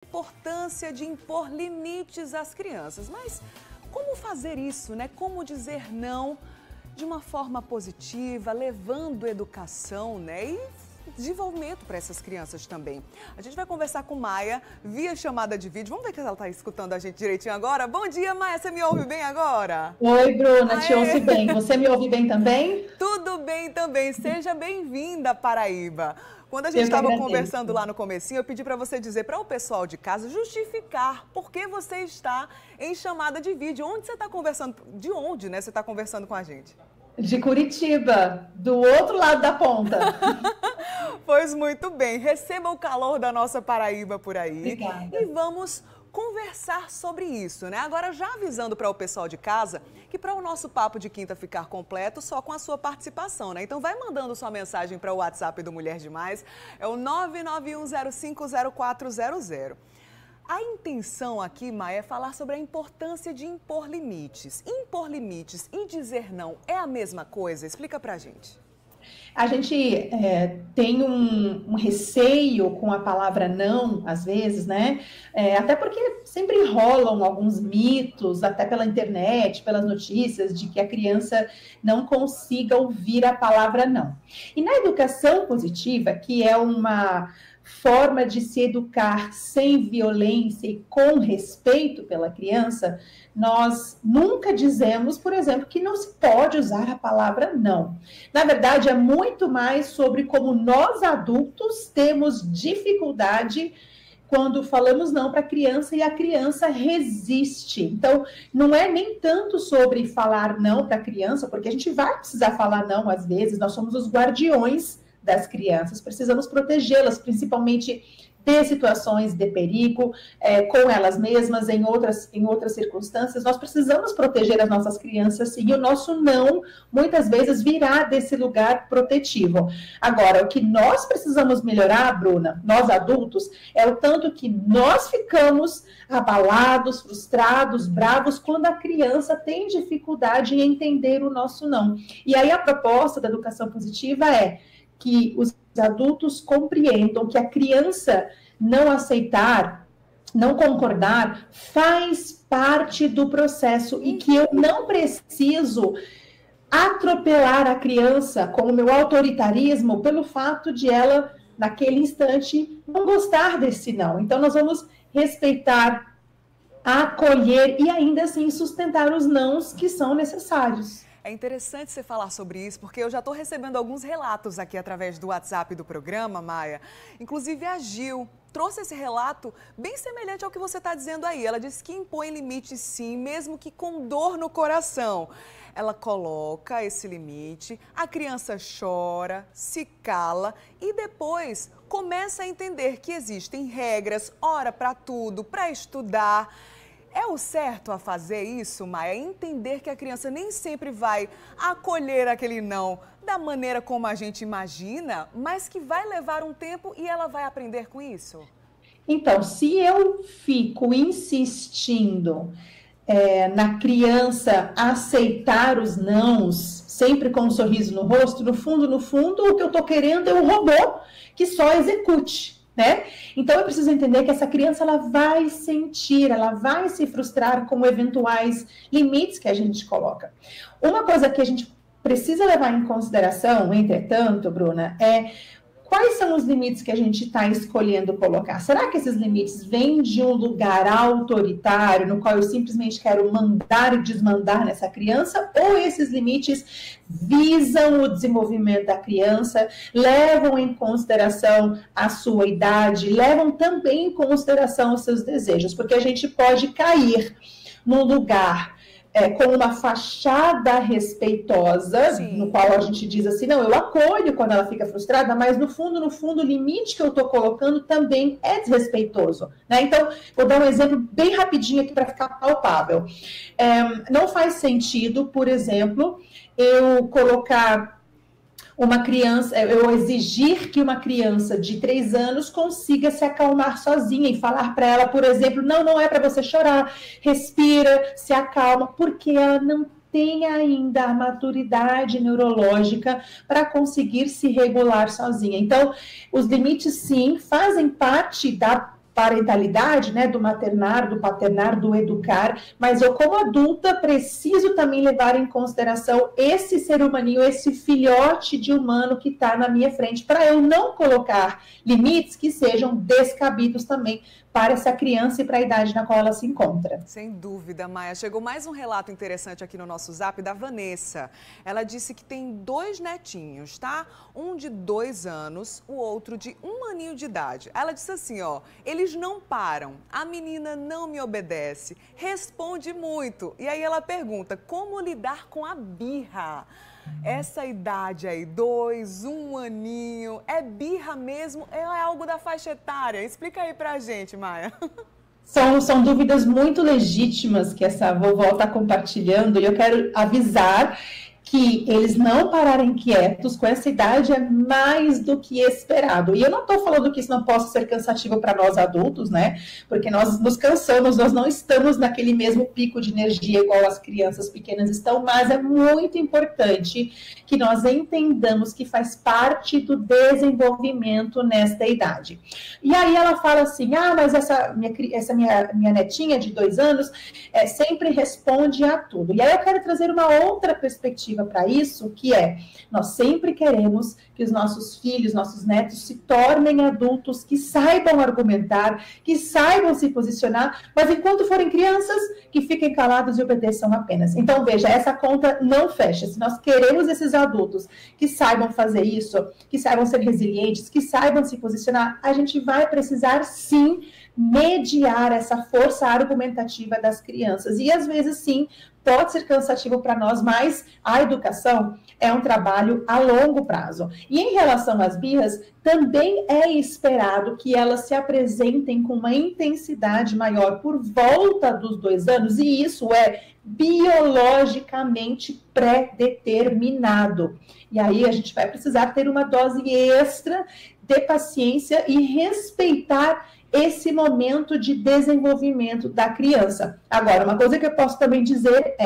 Importância de impor limites às crianças, mas como fazer isso, né? Como dizer não de uma forma positiva, levando educação, né? E desenvolvimento para essas crianças também. A gente vai conversar com Maia via chamada de vídeo. Vamos ver que ela está escutando a gente direitinho agora. Bom dia, Maia. Você me ouve bem agora? Oi, Bruna. Te ouço bem. Você me ouve bem também? Tudo bem também. Seja bem-vinda, Paraíba. Quando a gente estava conversando lá no comecinho, eu pedi para você dizer para o pessoal de casa justificar por que você está em chamada de vídeo. Onde você está conversando? De onde, né? Você está conversando com a gente? De Curitiba, do outro lado da ponta. Pois muito bem. Receba o calor da nossa Paraíba por aí. Obrigada. E vamos conversar sobre isso, né? Agora já avisando para o pessoal de casa que para o nosso papo de quinta ficar completo, só com a sua participação, né? Então vai mandando sua mensagem para o WhatsApp do Mulher Demais, é o 991050400. A intenção aqui, Maia, é falar sobre a importância de impor limites. Impor limites e dizer não é a mesma coisa? Explica pra gente. A gente tem um receio com a palavra não, às vezes, né? Até porque sempre rolam alguns mitos, até pela internet, pelas notícias, de que a criança não consiga ouvir a palavra não. E na educação positiva, que é uma forma de se educar sem violência e com respeito pela criança, nós nunca dizemos, por exemplo, que não se pode usar a palavra não. Na verdade, é muito mais sobre como nós adultos temos dificuldade quando falamos não para a criança e a criança resiste. Então, não é nem tanto sobre falar não para a criança, porque a gente vai precisar falar não às vezes, nós somos os guardiões das crianças, precisamos protegê-las, principalmente de situações de perigo, com elas mesmas, em outras circunstâncias. Nós precisamos proteger as nossas crianças, sim, e o nosso não, muitas vezes, virá desse lugar protetivo. Agora, o que nós precisamos melhorar, Bruna, nós adultos, é o tanto que nós ficamos abalados, frustrados, bravos, quando a criança tem dificuldade em entender o nosso não. E aí a proposta da educação positiva é que os adultos compreendam que a criança não aceitar, não concordar, faz parte do processo e que eu não preciso atropelar a criança com o meu autoritarismo pelo fato de ela, naquele instante, não gostar desse não. Então, nós vamos respeitar, acolher e ainda assim sustentar os nãos que são necessários. É interessante você falar sobre isso, porque eu já estou recebendo alguns relatos aqui através do WhatsApp do programa, Maia. Inclusive a Gil trouxe esse relato bem semelhante ao que você está dizendo aí. Ela disse que impõe limites sim, mesmo que com dor no coração. Ela coloca esse limite, a criança chora, se cala e depois começa a entender que existem regras, hora para tudo, para estudar. É o certo a fazer isso, Maia? Entender que a criança nem sempre vai acolher aquele não da maneira como a gente imagina, mas que vai levar um tempo e ela vai aprender com isso? Então, se eu fico insistindo na criança aceitar os nãos, sempre com um sorriso no rosto, no fundo, o que eu estou querendo é um robô que só execute. Né? Então eu preciso entender que essa criança ela vai sentir, ela vai se frustrar com eventuais limites que a gente coloca. Uma coisa que a gente precisa levar em consideração, entretanto, Bruna, é quais são os limites que a gente está escolhendo colocar? Será que esses limites vêm de um lugar autoritário, no qual eu simplesmente quero mandar e desmandar nessa criança? Ou esses limites visam o desenvolvimento da criança, levam em consideração a sua idade, levam também em consideração os seus desejos? Porque a gente pode cair num lugar com uma fachada respeitosa, sim, no qual a gente diz assim, não, eu acolho quando ela fica frustrada, mas no fundo, o limite que eu estou colocando também é desrespeitoso, né? Então, vou dar um exemplo bem rapidinho aqui para ficar palpável. Não faz sentido, por exemplo, eu colocar uma criança, eu exigir que uma criança de 3 anos consiga se acalmar sozinha e falar para ela, por exemplo, não é para você chorar, respira, se acalma, porque ela não tem ainda a maturidade neurológica para conseguir se regular sozinha. Então, os limites, sim, fazem parte da parentalidade, né, do maternar, do paternar, do educar, mas eu como adulta preciso também levar em consideração esse ser humaninho, esse filhote de humano que está na minha frente, para eu não colocar limites que sejam descabidos também para essa criança e para a idade na qual ela se encontra. Sem dúvida, Maia. Chegou mais um relato interessante aqui no nosso Zap da Vanessa. Ela disse que tem 2 netinhos, tá? Um de 2 anos, o outro de 1 aninho de idade. Ela disse assim, ó, eles não param, a menina não me obedece, responde muito. E aí ela pergunta, como lidar com a birra? Essa idade aí, 2, 1 aninho, é birra mesmo? É algo da faixa etária? Explica aí pra gente, Maia. São dúvidas muito legítimas que essa vovó está compartilhando e eu quero avisar que eles não pararem quietos com essa idade é mais do que esperado. E eu não estou falando que isso não possa ser cansativo para nós adultos, né? Porque nós nos cansamos, nós não estamos naquele mesmo pico de energia igual as crianças pequenas estão, mas é muito importante que nós entendamos que faz parte do desenvolvimento nesta idade. E aí ela fala assim, mas essa minha netinha de 2 anos sempre responde a tudo. E aí eu quero trazer uma outra perspectiva para isso, que nós sempre queremos que os nossos filhos, nossos netos se tornem adultos que saibam argumentar, que saibam se posicionar, mas enquanto forem crianças, que fiquem calados e obedeçam apenas. Então, veja, essa conta não fecha. Se nós queremos esses adultos que saibam fazer isso, que saibam ser resilientes, que saibam se posicionar, a gente vai precisar, sim, mediar essa força argumentativa das crianças. E, às vezes, sim, pode ser cansativo para nós, mas a educação é um trabalho a longo prazo. E em relação às birras, também é esperado que elas se apresentem com uma intensidade maior por volta dos 2 anos, e isso é biologicamente pré-determinado. E aí a gente vai precisar ter uma dose extra de paciência e respeitar esse momento de desenvolvimento da criança. Agora, uma coisa que eu posso também dizer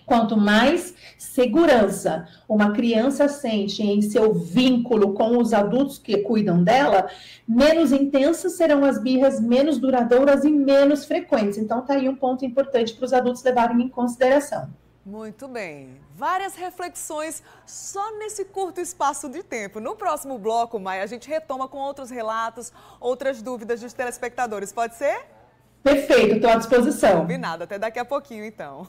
quanto mais segurança uma criança sente em seu vínculo com os adultos que cuidam dela, menos intensas serão as birras, menos duradouras e menos frequentes. Então, tá aí um ponto importante para os adultos levarem em consideração. Muito bem. Várias reflexões só nesse curto espaço de tempo. No próximo bloco, Maia, a gente retoma com outros relatos, outras dúvidas dos telespectadores. Pode ser? Perfeito, estou à disposição. Combinado. Até daqui a pouquinho, então.